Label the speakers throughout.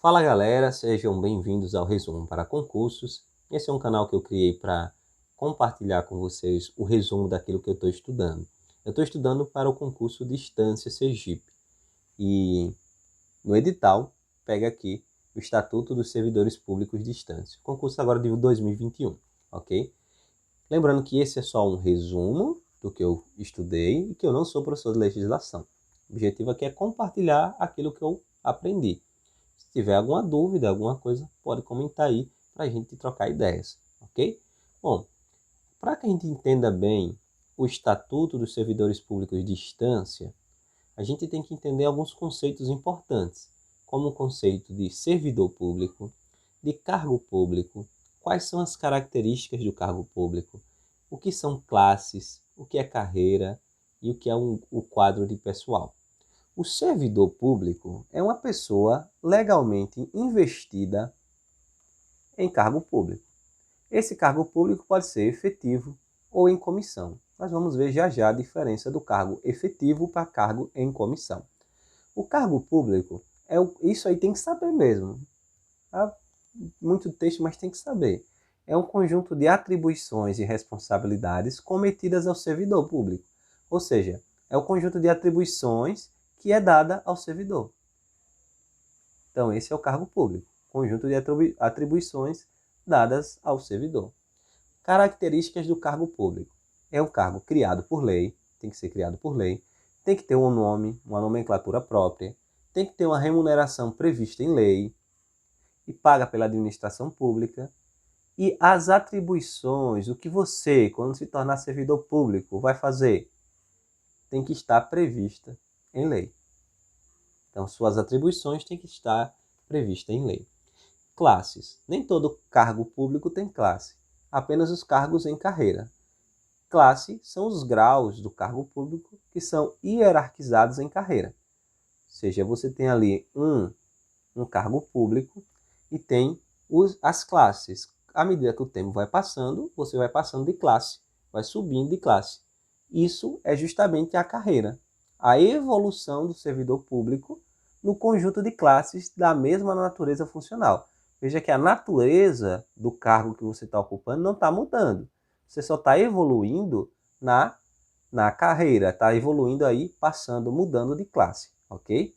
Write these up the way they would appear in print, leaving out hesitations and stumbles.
Speaker 1: Fala galera, sejam bem-vindos ao Resumo para Concursos. Esse é um canal que eu criei para compartilhar com vocês o resumo daquilo que eu estou estudando. Eu estou estudando para o concurso Distância Sergipe e no edital pega aqui o Estatuto dos Servidores Públicos Distância. Concurso agora de 2021, ok? Lembrando que esse é só um resumo do que eu estudei e que eu não sou professor de legislação. O objetivo aqui é compartilhar aquilo que eu aprendi. Se tiver alguma dúvida, alguma coisa, pode comentar aí para a gente trocar ideias, ok? Bom, para que a gente entenda bem o Estatuto dos Servidores Públicos de Distância, a gente tem que entender alguns conceitos importantes, como o conceito de servidor público, de cargo público, quais são as características do cargo público, o que são classes, o que é carreira e o que é o quadro de pessoal. O servidor público é uma pessoa legalmente investida em cargo público. Esse cargo público pode ser efetivo ou em comissão. Nós vamos ver já já a diferença do cargo efetivo para cargo em comissão. O cargo público, isso aí tem que saber mesmo. Há muito texto, mas tem que saber. É um conjunto de atribuições e responsabilidades cometidas ao servidor público. Ou seja, é o conjunto de atribuições que é dada ao servidor. Então, esse é o cargo público, conjunto de atribuições dadas ao servidor. Características do cargo público. É um cargo criado por lei, tem que ser criado por lei, tem que ter um nome, uma nomenclatura própria, tem que ter uma remuneração prevista em lei e paga pela administração pública. E as atribuições, o que você, quando se tornar servidor público, vai fazer, tem que estar prevista em lei. Então, suas atribuições têm que estar previstas em lei. Classes. Nem todo cargo público tem classe, apenas os cargos em carreira. Classe são os graus do cargo público que são hierarquizados em carreira. Ou seja, você tem ali um cargo público e tem as classes. À medida que o tempo vai passando, você vai passando de classe, vai subindo de classe. Isso é justamente a carreira. A evolução do servidor público no conjunto de classes da mesma natureza funcional. Veja que a natureza do cargo que você está ocupando não está mudando. Você só está evoluindo na carreira, está evoluindo aí, passando, mudando de classe, ok?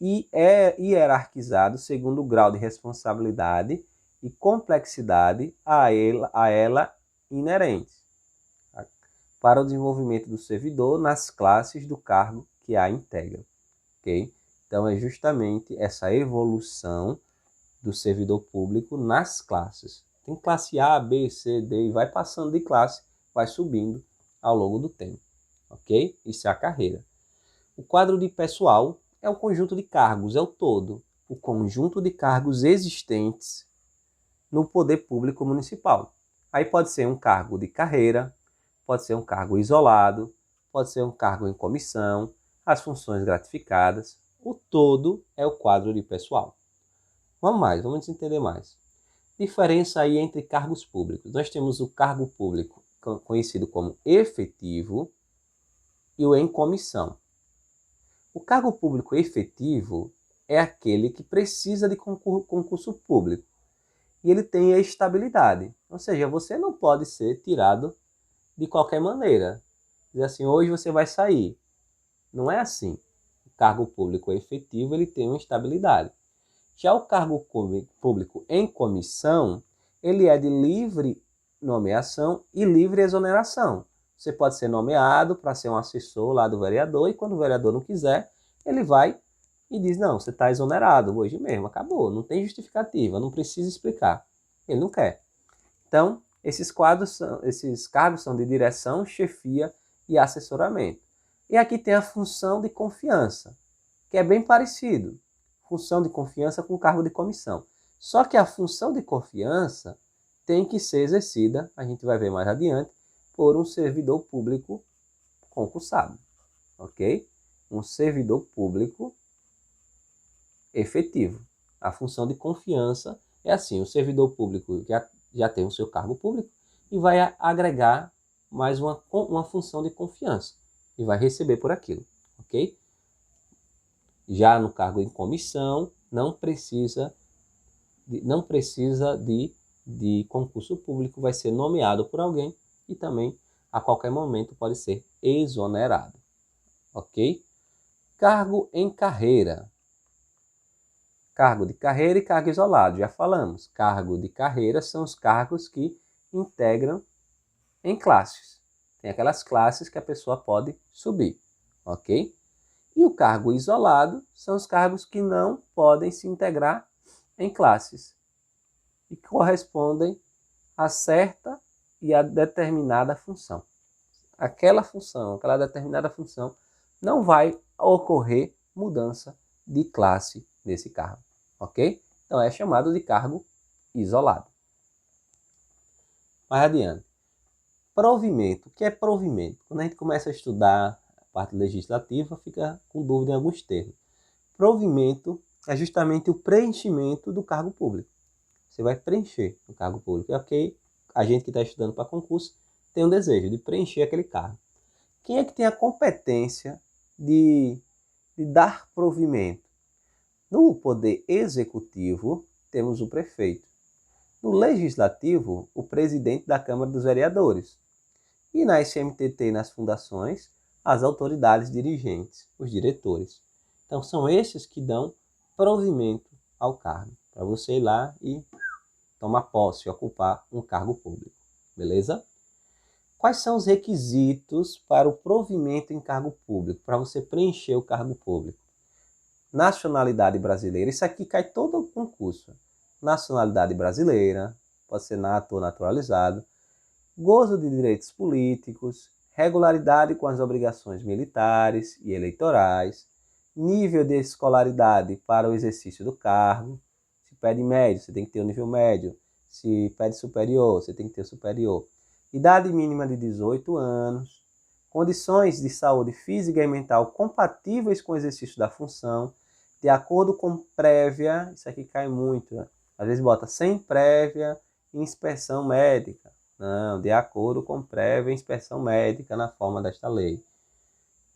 Speaker 1: E é hierarquizado segundo o grau de responsabilidade e complexidade a ela inerentes, para o desenvolvimento do servidor nas classes do cargo que a integram, ok? Então, é justamente essa evolução do servidor público nas classes. Tem classe A, B, C, D e vai passando de classe, vai subindo ao longo do tempo, ok? Isso é a carreira. O quadro de pessoal é o conjunto de cargos, é o todo, o conjunto de cargos existentes no poder público municipal. Aí pode ser um cargo de carreira, pode ser um cargo isolado, pode ser um cargo em comissão, as funções gratificadas. O todo é o quadro de pessoal. Vamos entender mais. Diferença aí entre cargos públicos. Nós temos o cargo público, conhecido como efetivo, e o em comissão. O cargo público efetivo é aquele que precisa de concurso público. E ele tem a estabilidade. Ou seja, você não pode ser tirado de qualquer maneira. Dizer assim, hoje você vai sair. Não é assim. O cargo público efetivo, ele tem uma estabilidade. Já o cargo público em comissão, ele é de livre nomeação e livre exoneração. Você pode ser nomeado para ser um assessor lá do vereador e quando o vereador não quiser, ele vai e diz, não, você está exonerado hoje mesmo, acabou, não tem justificativa, não precisa explicar. Ele não quer. Então, esses cargos são de direção, chefia e assessoramento. E aqui tem a função de confiança, que é bem parecido. Função de confiança com cargo de comissão. Só que a função de confiança tem que ser exercida, a gente vai ver mais adiante, por um servidor público concursado. Ok? Um servidor público efetivo. A função de confiança é assim, o servidor público já tem o seu cargo público e vai agregar mais uma função de confiança e vai receber por aquilo, ok? Já no cargo em comissão, não precisa de concurso público, vai ser nomeado por alguém e também a qualquer momento pode ser exonerado, ok? Cargo em carreira. Cargo de carreira e cargo isolado, já falamos. Cargo de carreira são os cargos que integram em classes. Tem aquelas classes que a pessoa pode subir, ok? E o cargo isolado são os cargos que não podem se integrar em classes e correspondem a certa e a determinada função. Aquela determinada função, não vai ocorrer mudança de classe nesse cargo, ok? Então é chamado de cargo isolado. Mais adiante. Provimento. O que é provimento? Quando a gente começa a estudar a parte legislativa, fica com dúvida em alguns termos. Provimento é justamente o preenchimento do cargo público. Você vai preencher o cargo público. É porque a gente que está estudando para concurso tem um desejo de preencher aquele cargo. Quem é que tem a competência de dar provimento? No poder executivo, temos o prefeito. No legislativo, o presidente da Câmara dos Vereadores. E na SMTT e nas fundações, as autoridades dirigentes, os diretores. Então são esses que dão provimento ao cargo, para você ir lá e tomar posse, ocupar um cargo público. Beleza? Quais são os requisitos para o provimento em cargo público, para você preencher o cargo público? Nacionalidade brasileira, isso aqui cai todo o concurso. Nacionalidade brasileira, pode ser nato ou naturalizado. Gozo de direitos políticos, regularidade com as obrigações militares e eleitorais, nível de escolaridade para o exercício do cargo. Se pede médio, você tem que ter o nível médio. Se pede superior, você tem que ter o superior. Idade mínima de 18 anos. Condições de saúde física e mental compatíveis com o exercício da função, de acordo com prévia, isso aqui cai muito, né? Às vezes bota sem prévia inspeção médica. Não, de acordo com prévia inspeção médica na forma desta lei.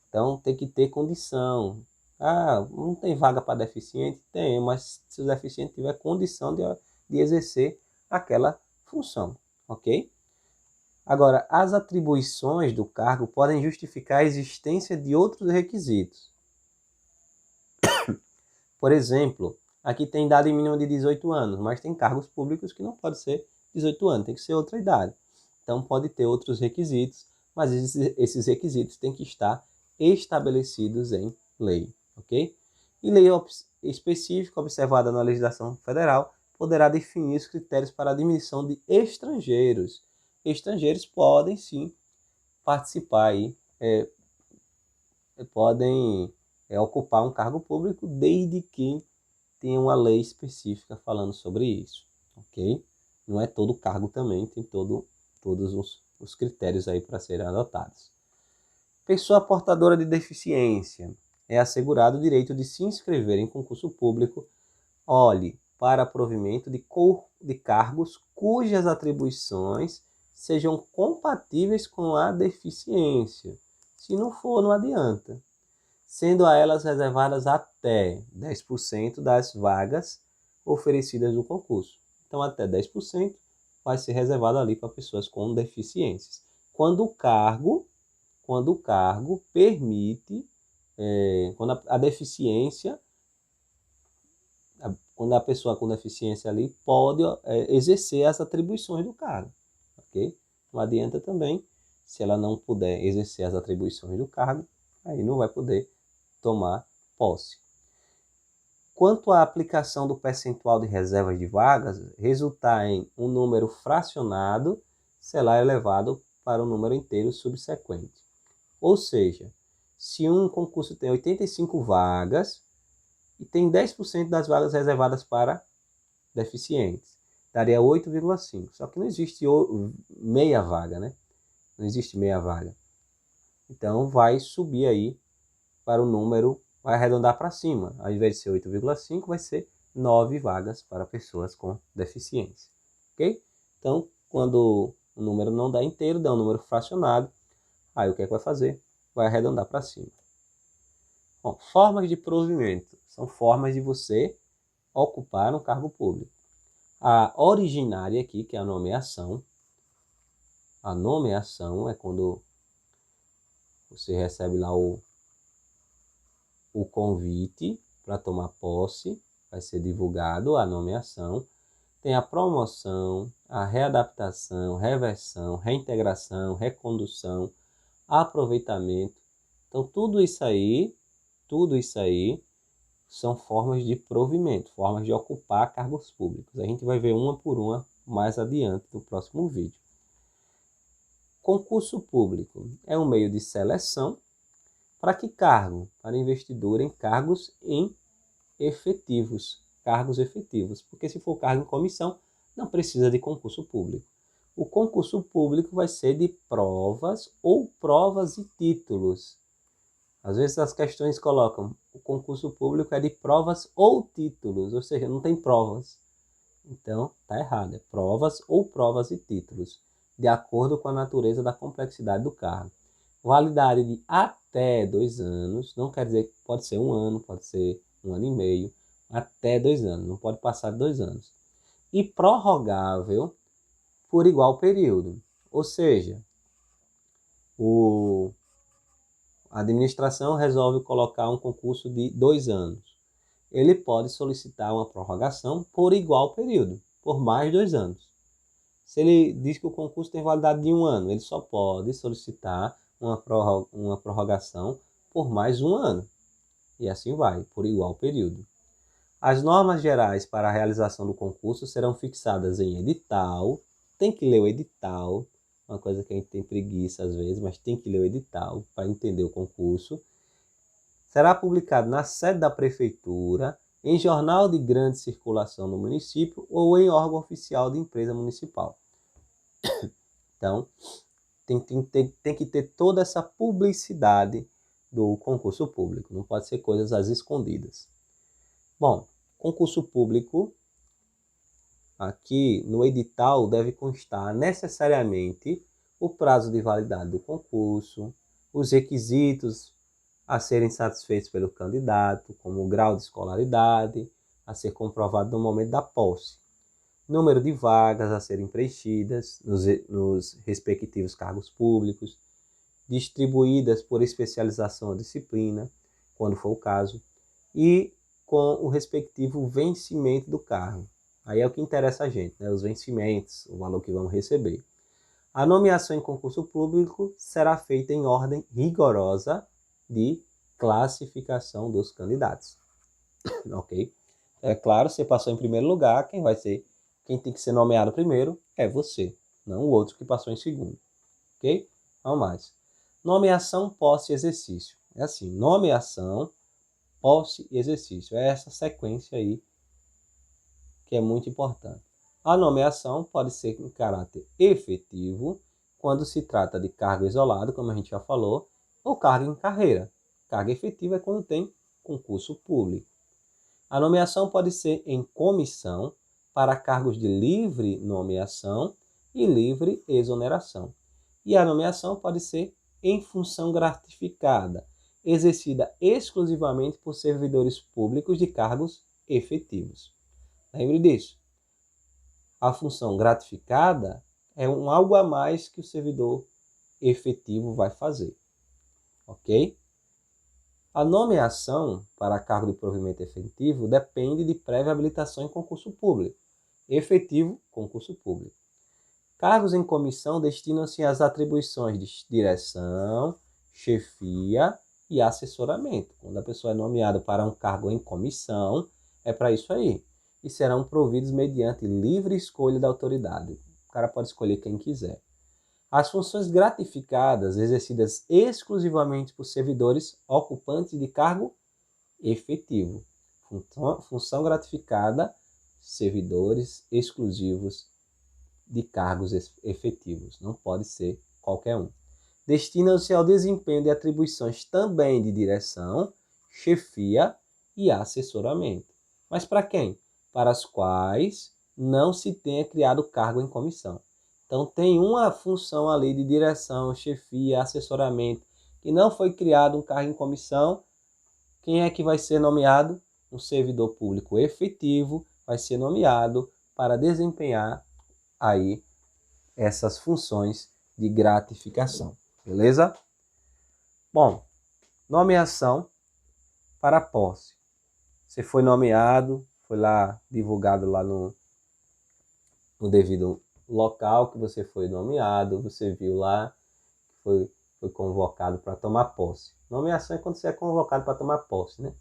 Speaker 1: Então tem que ter condição. Ah, não tem vaga para deficiente? Tem, mas se o deficiente tiver condição de exercer aquela função, ok? Agora, as atribuições do cargo podem justificar a existência de outros requisitos. Por exemplo, aqui tem idade mínima de 18 anos, mas tem cargos públicos que não pode ser 18 anos, tem que ser outra idade. Então pode ter outros requisitos, mas esses requisitos têm que estar estabelecidos em lei, ok? E lei específica observada na legislação federal poderá definir os critérios para a admissão de estrangeiros. Estrangeiros podem sim participar aí, podem ocupar um cargo público desde que tenha uma lei específica falando sobre isso, ok? Não é todo cargo também, tem todos os critérios aí para serem adotados. Pessoa portadora de deficiência é assegurado o direito de se inscrever em concurso público, para provimento de cargos cujas atribuições sejam compatíveis com a deficiência. Se não for, não adianta. Sendo a elas reservadas até 10% das vagas oferecidas no concurso. Então, até 10% vai ser reservado ali para pessoas com deficiências. Quando o cargo permite, quando a deficiência, quando a pessoa com deficiência ali pode exercer as atribuições do cargo, ok? Não adianta também, se ela não puder exercer as atribuições do cargo, aí não vai poder tomar posse. Quanto à aplicação do percentual de reservas de vagas, resultar em um número fracionado será elevado para um número inteiro subsequente. Ou seja, se um concurso tem 85 vagas e tem 10% das vagas reservadas para deficientes, daria 8,5. Só que não existe meia vaga, né? Não existe meia vaga. Então vai subir aí para o número, vai arredondar para cima. Ao invés de ser 8,5, vai ser 9 vagas para pessoas com deficiência. Ok? Então, quando o número não dá inteiro, dá um número fracionado, aí o que é que vai fazer? Vai arredondar para cima. Bom, formas de provimento. São formas de você ocupar um cargo público. A originária aqui, que é a nomeação é quando você recebe lá o convite para tomar posse, vai ser divulgado a nomeação. Tem a promoção, a readaptação, reversão, reintegração, recondução, aproveitamento. Então, tudo isso aí são formas de provimento, formas de ocupar cargos públicos. A gente vai ver uma por uma mais adiante no próximo vídeo. Concurso público é um meio de seleção para que cargo? Para investidor em cargos efetivos. Porque se for cargo em comissão, não precisa de concurso público. O concurso público vai ser de provas ou provas e títulos. Às vezes as questões colocam o concurso público é de provas ou títulos, ou seja, não tem provas. Então, está errado. É provas ou provas e títulos, de acordo com a natureza da complexidade do cargo. Validade de até 2 anos, não quer dizer que pode ser 1 ano, pode ser 1 ano e meio, até 2 anos, não pode passar de 2 anos. E prorrogável por igual período, ou seja, a administração resolve colocar um concurso de 2 anos. Ele pode solicitar uma prorrogação por igual período, por mais 2 anos. Se ele diz que o concurso tem validade de 1 ano, ele só pode solicitar uma prorrogação por mais 1 ano. E assim vai, por igual período. As normas gerais para a realização do concurso serão fixadas em edital. Tem que ler o edital. Uma coisa que a gente tem preguiça às vezes, mas tem que ler o edital para entender o concurso. Será publicado na sede da prefeitura, em jornal de grande circulação no município ou em órgão oficial de empresa municipal. Então, tem que ter toda essa publicidade do concurso público. Não pode ser coisas às escondidas. Bom, concurso público, aqui no edital deve constar necessariamente o prazo de validade do concurso, os requisitos a serem satisfeitos pelo candidato, como o grau de escolaridade, a ser comprovado no momento da posse, número de vagas a serem preenchidas nos respectivos cargos públicos, distribuídas por especialização ou disciplina, quando for o caso, e com o respectivo vencimento do cargo. Aí é o que interessa a gente, né? Os vencimentos, o valor que vamos receber. A nomeação em concurso público será feita em ordem rigorosa de classificação dos candidatos. Ok? É claro, você passou em primeiro lugar, quem tem que ser nomeado primeiro é você, não o outro que passou em segundo. Ok? Vamos mais. Nomeação, posse e exercício. É assim, nomeação, posse e exercício. É essa sequência aí que é muito importante. A nomeação pode ser em caráter efetivo, quando se trata de cargo isolado, como a gente já falou, ou cargo em carreira. Cargo efetivo é quando tem concurso público. A nomeação pode ser em comissão para cargos de livre nomeação e livre exoneração. E a nomeação pode ser em função gratificada, exercida exclusivamente por servidores públicos de cargos efetivos. Lembre disso. A função gratificada é algo a mais que o servidor efetivo vai fazer. Ok? A nomeação para cargo de provimento efetivo depende de prévia habilitação em concurso público. Efetivo, concurso público. Cargos em comissão destinam-se às atribuições de direção, chefia e assessoramento. Quando a pessoa é nomeada para um cargo em comissão, é para isso aí. E serão providos mediante livre escolha da autoridade. O cara pode escolher quem quiser. As funções gratificadas, exercidas exclusivamente por servidores ocupantes de cargo efetivo. Função gratificada, servidores exclusivos de cargos efetivos. Não pode ser qualquer um. Destinam-se ao desempenho de atribuições também de direção, chefia e assessoramento. Mas para quem? Para as quais não se tenha criado cargo em comissão. Então tem uma função ali de direção, chefia, assessoramento, que não foi criado um cargo em comissão. Quem é que vai ser nomeado? um servidor público efetivo vai ser nomeado para desempenhar aí essas funções de gratificação, beleza? Bom, nomeação para posse. Você foi nomeado, foi lá divulgado lá no devido local que você foi nomeado, você viu lá que foi convocado para tomar posse. Nomeação é quando você é convocado para tomar posse, né?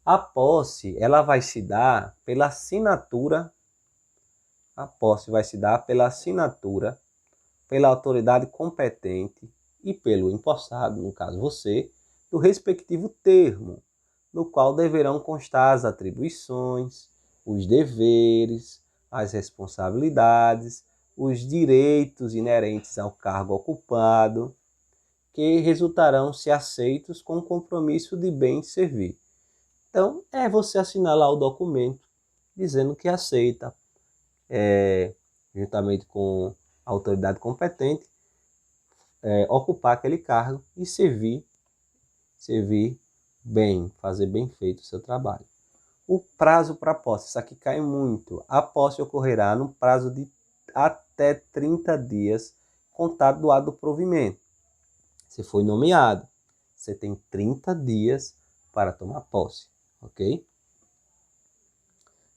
Speaker 1: A posse, ela vai se dar pela assinatura. A posse vai se dar pela assinatura, pela autoridade competente e pelo empossado, no caso você, do respectivo termo, no qual deverão constar as atribuições, os deveres, as responsabilidades, os direitos inerentes ao cargo ocupado, que resultarão se aceitos com o compromisso de bem servir. Então, é você assinar lá o documento dizendo que aceita, juntamente com a autoridade competente, ocupar aquele cargo e servir bem, fazer bem feito o seu trabalho. O prazo para a posse, isso aqui cai muito. A posse ocorrerá no prazo de até 30 dias, contado do ato do provimento. Você foi nomeado, você tem 30 dias para tomar posse, ok?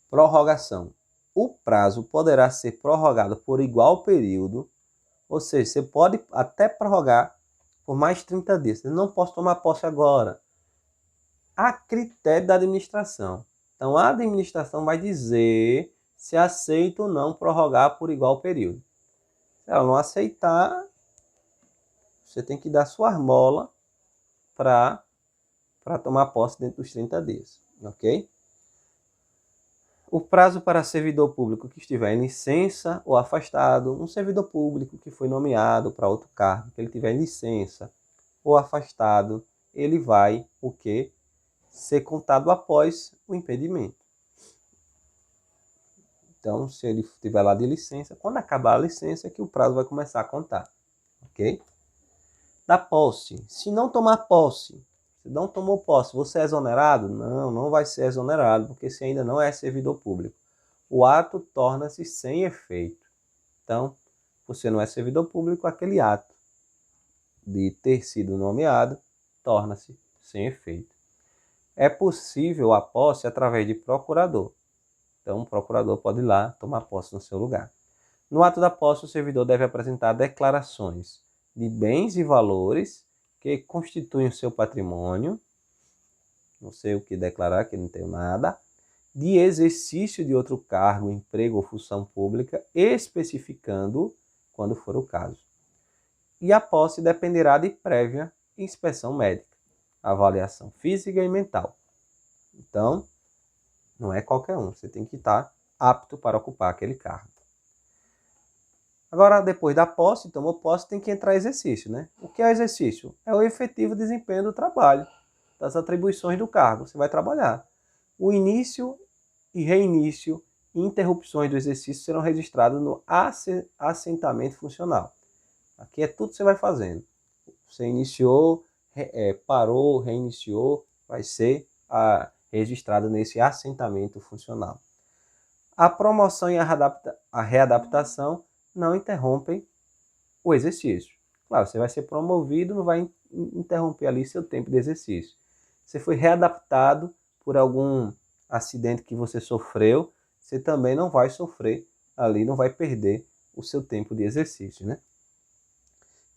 Speaker 1: Prorrogação. O prazo poderá ser prorrogado por igual período, ou seja, você pode até prorrogar por mais 30 dias. Eu não posso tomar posse agora. A critério da administração. Então, a administração vai dizer se aceita ou não prorrogar por igual período. Se ela não aceitar, você tem que dar sua armola para tomar posse dentro dos 30 dias, ok? O prazo para servidor público que estiver em licença ou afastado, um servidor público que foi nomeado para outro cargo, que ele tiver em licença ou afastado, ele vai o quê? Ser contado após o impedimento. Então, se ele estiver lá de licença, quando acabar a licença, é que o prazo vai começar a contar, ok? Da posse. Se não tomar posse, se não tomou posse, você é exonerado? Não, não vai ser exonerado, porque você ainda não é servidor público. O ato torna-se sem efeito. Então, você não é servidor público, aquele ato de ter sido nomeado torna-se sem efeito. É possível a posse através de procurador. Então, o procurador pode ir lá tomar posse no seu lugar. No ato da posse, o servidor deve apresentar declarações de bens e valores que constituem o seu patrimônio. Não sei o que declarar, que não tenho nada. De exercício de outro cargo, emprego ou função pública, especificando quando for o caso. E a posse dependerá de prévia inspeção médica, avaliação física e mental. Então, não é qualquer um, você tem que estar apto para ocupar aquele cargo. Agora, depois da posse, tomou posse, tem que entrar exercício, né? O que é exercício? É o efetivo desempenho do trabalho, das atribuições do cargo. Você vai trabalhar. O início e reinício e interrupções do exercício serão registrados no assentamento funcional. Aqui é tudo que você vai fazendo. Você iniciou, parou, reiniciou, vai ser registrado nesse assentamento funcional. A promoção e a readaptação não interrompem o exercício. Claro, você vai ser promovido, não vai interromper ali seu tempo de exercício. Você foi readaptado por algum acidente que você sofreu, você também não vai sofrer ali, não vai perder o seu tempo de exercício, né?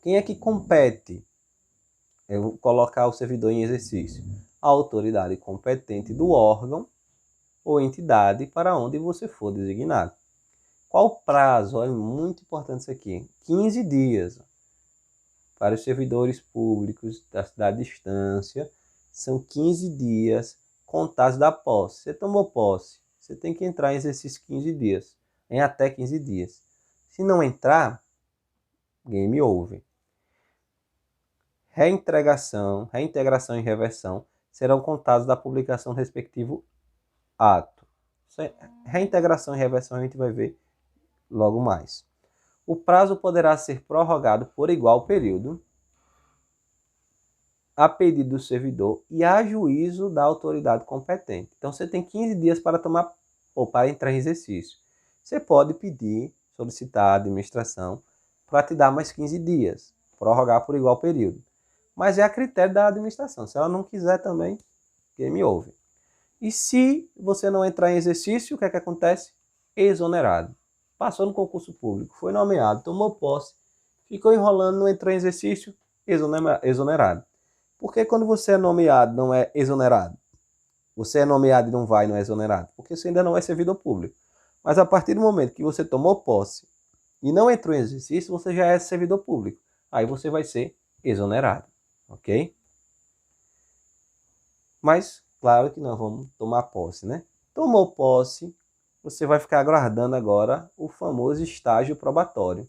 Speaker 1: Quem é que compete? Eu vou colocar o servidor em exercício. A autoridade competente do órgão ou entidade para onde você for designado. Qual o prazo? Olha, muito importante isso aqui. 15 dias. Para os servidores públicos da distância, são 15 dias contados da posse. Você tomou posse, você tem que entrar em exercício 15 dias, em até 15 dias. Se não entrar, game over. Reintegração e reversão serão contados da publicação do respectivo ato. Reintegração e reversão a gente vai ver logo mais. O prazo poderá ser prorrogado por igual período. a pedido do servidor e a juízo da autoridade competente. Então, você tem 15 dias para tomar ou para entrar em exercício. Você pode pedir, solicitar à administração para te dar mais 15 dias, prorrogar por igual período. Mas é a critério da administração. Se ela não quiser também, game over. E se você não entrar em exercício, o que é que acontece? Exonerado. Passou no concurso público, foi nomeado, tomou posse, ficou enrolando, não entrou em exercício, exonerado. Por que quando você é nomeado não é exonerado? Você é nomeado e não vai, não é exonerado? Porque você ainda não é servidor público. Mas a partir do momento que você tomou posse e não entrou em exercício, você já é servidor público. Aí você vai ser exonerado, ok? Mas, claro que nós vamos tomar posse, né? Tomou posse, você vai ficar aguardando agora o famoso estágio probatório.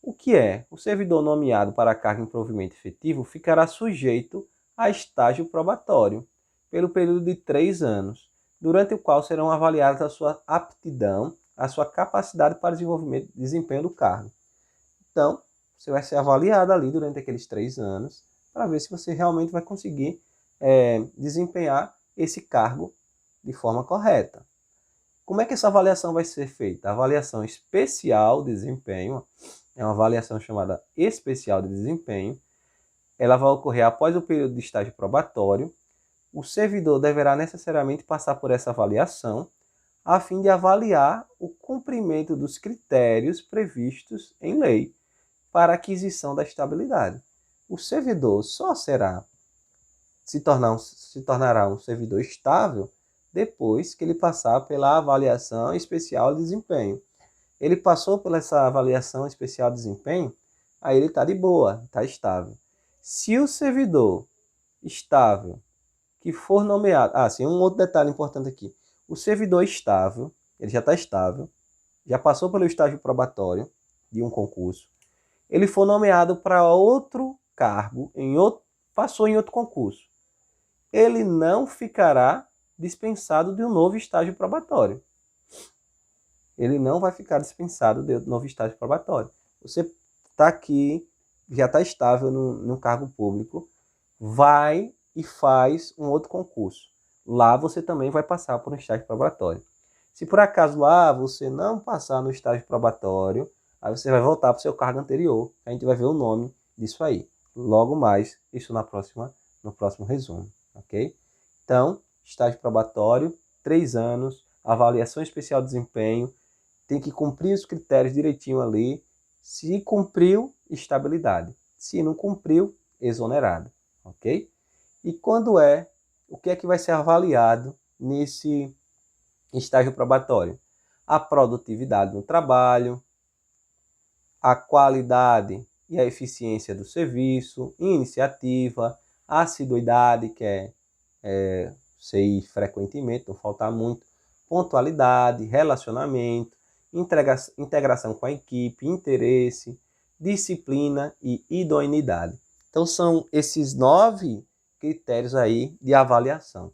Speaker 1: O que é? O servidor nomeado para a cargo em provimento efetivo ficará sujeito a estágio probatório pelo período de 3 anos, durante o qual serão avaliadas a sua aptidão, a sua capacidade para desenvolvimento e desempenho do cargo. Então, você vai ser avaliado ali durante aqueles 3 anos para ver se você realmente vai conseguir desempenhar esse cargo de forma correta. Como é que essa avaliação vai ser feita? A avaliação especial de desempenho, é uma avaliação chamada especial de desempenho, ela vai ocorrer após o período de estágio probatório. O servidor deverá necessariamente passar por essa avaliação a fim de avaliar o cumprimento dos critérios previstos em lei para aquisição da estabilidade. O servidor só se tornará um servidor estável depois que ele passar pela avaliação especial de desempenho. Ele passou por essa avaliação especial de desempenho, aí ele está de boa, está estável. Se o servidor estável que for nomeado... sim, um outro detalhe importante aqui. O servidor estável, ele já está estável, já passou pelo estágio probatório de um concurso, ele for nomeado para outro cargo, passou em outro concurso, ele não ficará dispensado de um novo estágio probatório. Ele não vai ficar dispensado de um novo estágio probatório. Você está aqui, já está estável no cargo público, vai e faz um outro concurso. Lá você também vai passar por um estágio probatório. Se por acaso lá você não passar no estágio probatório, aí você vai voltar para o seu cargo anterior. A gente vai ver o nome disso aí. Logo mais, isso no próximo resumo, ok? Então, estágio probatório, 3 anos, avaliação especial de desempenho, tem que cumprir os critérios direitinho ali. Se cumpriu, estabilidade. Se não cumpriu, exonerado, ok? E o que é que vai ser avaliado nesse estágio probatório? A produtividade no trabalho, a qualidade e a eficiência do serviço, iniciativa, assiduidade, que é você ir frequentemente, não faltar muito, pontualidade, relacionamento, integração com a equipe, interesse, disciplina e idoneidade. Então são esses 9 critérios aí de avaliação.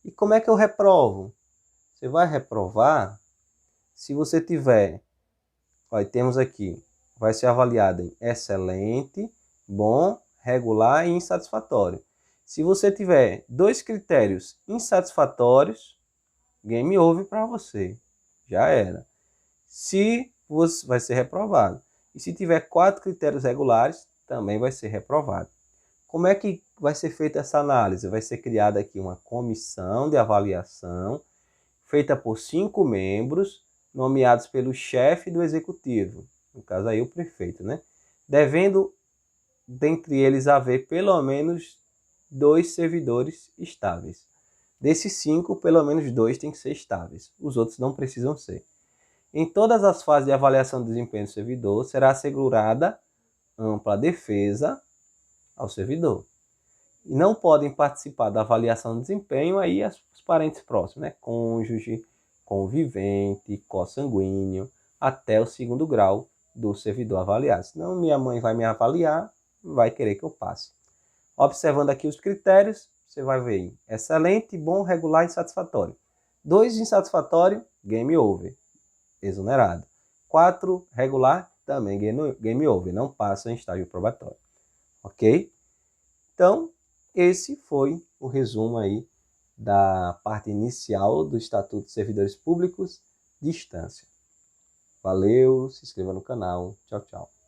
Speaker 1: E como é que eu reprovo? Você vai reprovar se você tiver, temos aqui, vai ser avaliado em excelente, bom, regular e insatisfatório. Se você tiver 2 critérios insatisfatórios, game over para você. Já era. Se você vai ser reprovado. E se tiver 4 critérios regulares, também vai ser reprovado. Como é que vai ser feita essa análise? Vai ser criada aqui uma comissão de avaliação, feita por 5 membros, nomeados pelo chefe do executivo, no caso aí o prefeito, né? Devendo, dentre eles, haver pelo menos 2 servidores estáveis. Desses 5, pelo menos 2 têm que ser estáveis. Os outros não precisam ser. Em todas as fases de avaliação do desempenho do servidor, será assegurada ampla defesa ao servidor. E não podem participar da avaliação do desempenho aí os parentes próximos, né? Cônjuge, convivente, consanguíneo, até o 2º grau do servidor avaliado. Senão minha mãe vai me avaliar, vai querer que eu passe. Observando aqui os critérios, você vai ver excelente, bom, regular e insatisfatório. 2 insatisfatório, game over, exonerado. 4 regular, também game over, não passa em estágio probatório. Ok? Então, esse foi o resumo aí da parte inicial do Estatuto de Servidores Públicos, distância. Valeu, se inscreva no canal. Tchau, tchau.